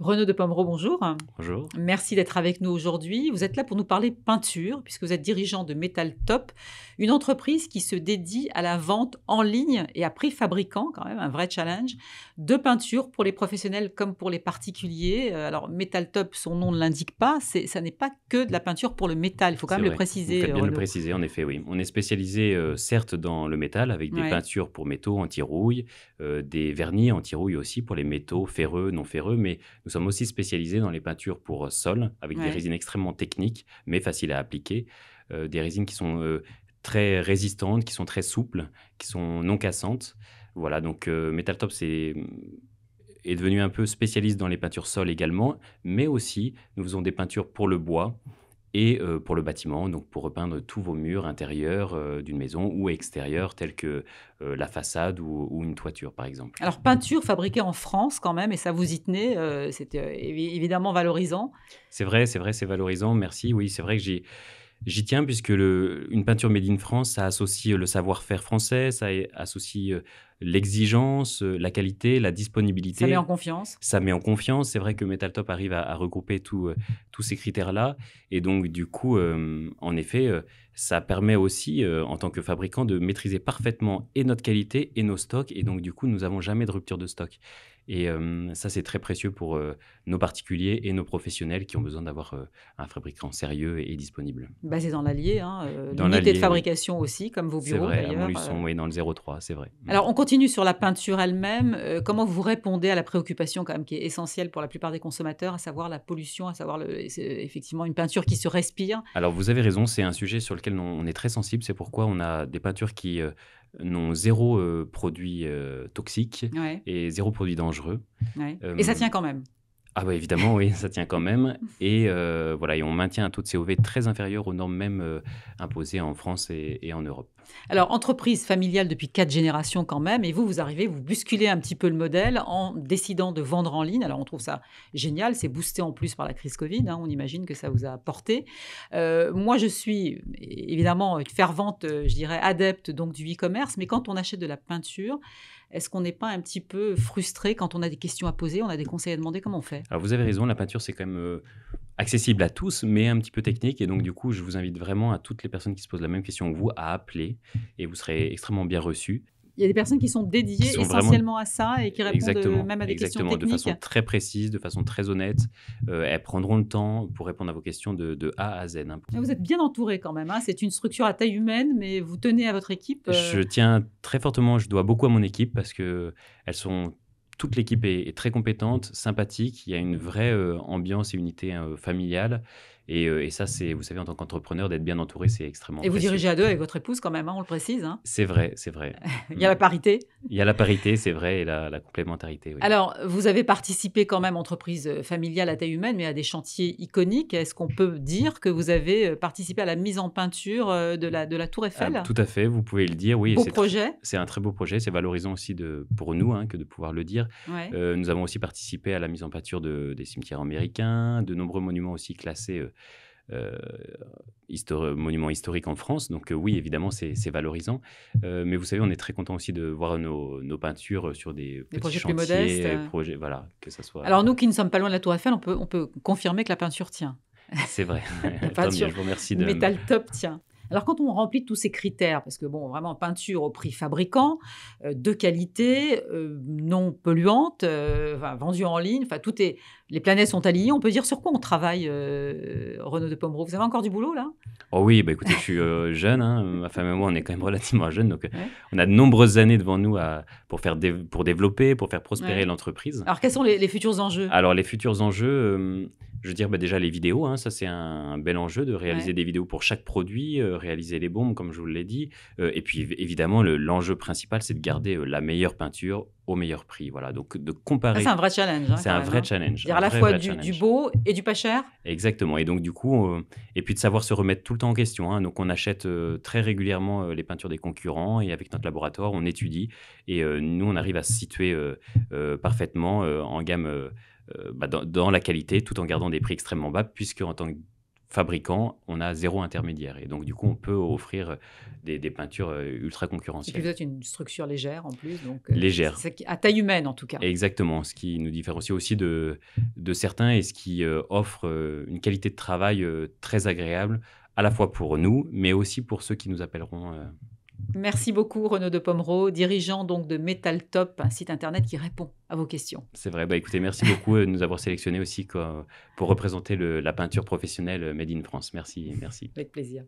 Renaud de Pomereau, bonjour. Bonjour. Merci d'être avec nous aujourd'hui. Vous êtes là pour nous parler peinture, puisque vous êtes dirigeant de Metal Top, une entreprise qui se dédie à la vente en ligne et à prix fabricant, quand même un vrai challenge, de peinture pour les professionnels comme pour les particuliers. Alors Metal Top, son nom ne l'indique pas, ça n'est pas que de la peinture pour le métal, il faut quand C'est même le vrai, vous préciser, faites bien de le Renaud. préciser, en effet, oui. On est spécialisé, certes dans le métal avec des Ouais. peintures pour métaux anti-rouille, des vernis anti-rouille aussi pour les métaux ferreux, non ferreux, mais nous sommes aussi spécialisés dans les peintures pour, sol avec des Ouais. résines extrêmement techniques, mais faciles à appliquer. Des résines qui sont, très résistantes, qui sont très souples, qui sont non cassantes. Voilà donc, Metal Top est devenu un peu spécialiste dans les peintures sol également, mais aussi nous faisons des peintures pour le bois et pour le bâtiment, donc pour repeindre tous vos murs intérieurs, d'une maison ou extérieurs tels que, la façade ou une toiture, par exemple. Alors peinture fabriquée en France quand même, et ça vous y tenez, c'est évidemment valorisant. C'est vrai, c'est valorisant, merci. Oui, c'est vrai que j'y tiens puisque une peinture made in France, ça associe le savoir-faire français, associe l'exigence, la qualité, la Ça met en disponibilité. confiance. Ça met en confiance. C'est vrai que Metal Top arrive à regrouper tous ces critères-là et donc du coup, en effet, ça permet aussi, en tant que fabricant de maîtriser parfaitement et notre qualité et nos stocks et donc du coup, nous avons jamais de rupture de stock et ça, c'est très précieux pour, nos particuliers et nos professionnels qui ont besoin d'avoir, un fabricant sérieux et disponible. Basé dans l'Allier, hein, Dans l'unité de l'Allier, oui, fabrication aussi, comme vos c'est bureaux vrai, à d'ailleurs. Montluçon, oui, dans le 03, c'est vrai. Mmh. Alors on continue sur la peinture elle-même. Comment vous répondez à la préoccupation quand même qui est essentielle pour la plupart des consommateurs, à savoir la pollution, à savoir c'est effectivement une peinture qui se respire? Alors vous avez raison, c'est un sujet sur lequel on est très sensible. C'est pourquoi on a des peintures qui, n'ont zéro produit, toxique Ouais, et zéro produit dangereux. ouais, et ça Hem tient quand même? Ah bah, évidemment, oui, ça tient quand même et voilà et on maintient un taux de COV très inférieur aux normes même, imposées en France et en Europe. Alors, entreprise familiale depuis 4 générations quand même, et vous arrivez, vous bousculez un petit peu le modèle en décidant de vendre en ligne. Alors, on trouve ça génial, c'est boosté en plus par la crise Covid, hein, on imagine que ça vous a porté. Moi, je suis évidemment une fervente, je dirais, adepte donc du e-commerce, mais quand on achète de la peinture, est-ce qu'on n'est pas un petit peu frustré quand on a des questions à poser, on a des conseils à demander, comment on fait? Alors vous avez raison, la peinture, c'est quand même, accessible à tous, mais un petit peu technique et donc du coup, je vous invite vraiment à toutes les personnes qui se posent la même question que vous à appeler et vous serez extrêmement bien reçus. Il y a des personnes qui sont Qui dédiées sont vraiment essentiellement à ça et qui répondent, exactement, même à des questions exactement, de techniques? façon très précise, de façon très honnête. Elles prendront le temps pour répondre à vos questions de A à Z, hein. Ah, vous êtes bien entouré quand même, hein. C'est une structure à taille humaine, mais vous tenez à votre équipe, Je tiens très fortement, je dois beaucoup à mon équipe parce que elles sont toute l'équipe est très compétente, sympathique. Il y a une vraie, ambiance et unité, familiale et ça, c'est vous savez, en tant qu'entrepreneur, d'être bien entouré, c'est extrêmement et vous précieux. dirigez à 2 avec votre épouse quand même, hein, on le précise, hein? C'est vrai, c'est vrai. Il y a Mmh. la parité. Il y a la parité, c'est vrai et la complémentarité, oui. Alors, vous avez participé quand même, entreprise, familiale à taille humaine, mais à des chantiers iconiques. Est-ce qu'on peut dire que vous avez, participé à la mise en peinture, de la tour Ah, Eiffel? tout à fait, vous pouvez le dire, oui et Beau projet? c'est un très beau projet, c'est valorisant aussi pour nous, hein, que de pouvoir le dire. Ouais. Nous avons aussi participé à la mise en pâture des cimetières américains, de nombreux monuments aussi classés, heu, monuments historiques en France donc oui, évidemment, c'est valorisant. Mais vous savez, on est très content aussi de voir nos peintures sur des Des petits projets plus modestes, chantiers, projets voilà, que ça soit Alors nous qui ne sommes pas loin de la tour Eiffel, on peut confirmer que la peinture tient. c'est vrai. La Tant mieux, peinture je vous remercie de Metal Top tient. Alors quand on remplit tous ces critères, parce que bon, vraiment peinture au prix fabricant, de qualité, non polluante, enfin vendue en ligne, enfin tout est les planètes sont alignées. On peut dire sur quoi on travaille, Renaud de Pomereau? Vous avez encore du boulot là? oh oui, bah, écoutez, je suis, jeune, hein, ma femme et moi, on est quand même relativement jeunes, donc Ouais, on a de nombreuses années devant nous pour développer, pour faire prospérer ouais. l'entreprise. Alors quels sont les futurs enjeux? Alors les futurs enjeux, je veux dire, bah, déjà les vidéos, hein, ça c'est un bel enjeu de réaliser Ouais. des vidéos pour chaque produit, réaliser les bombes comme je vous l'ai dit, et puis évidemment l'enjeu principal, c'est de garder, la meilleure peinture au meilleur prix, voilà, donc de Ça c'est comparer. un vrai challenge, hein, C'est quand un même, vrai hein? challenge, Dire un à la vrai, fois vrai du challenge. beau et du pas cher? Exactement et donc du coup, et puis de savoir se remettre tout le temps en question, hein. Donc on achète, très régulièrement, les peintures des concurrents et avec notre laboratoire, on étudie et nous, on arrive à se situer, parfaitement, en gamme, bah, dans la qualité, tout en gardant des prix extrêmement bas puisque en tant que fabricant, on a 0 intermédiaire et donc du coup, on peut offrir des peintures, ultra Et puis vous concurrentielles. êtes une structure légère en plus, donc c'est Légères. ça qui à taille humaine en tout cas. Exactement, ce qui nous différencie aussi de certains et ce qui, offre, une qualité de travail, très agréable, à la fois pour nous, mais aussi pour ceux qui nous appelleront, Merci beaucoup Renaud de Pomereau, dirigeant donc de Metal Top, un site internet qui répond à vos questions. c'est vrai. Bah, écoutez, merci beaucoup, de nous avoir sélectionnés aussi pour représenter la peinture professionnelle, made in France. Merci, merci. Avec plaisir.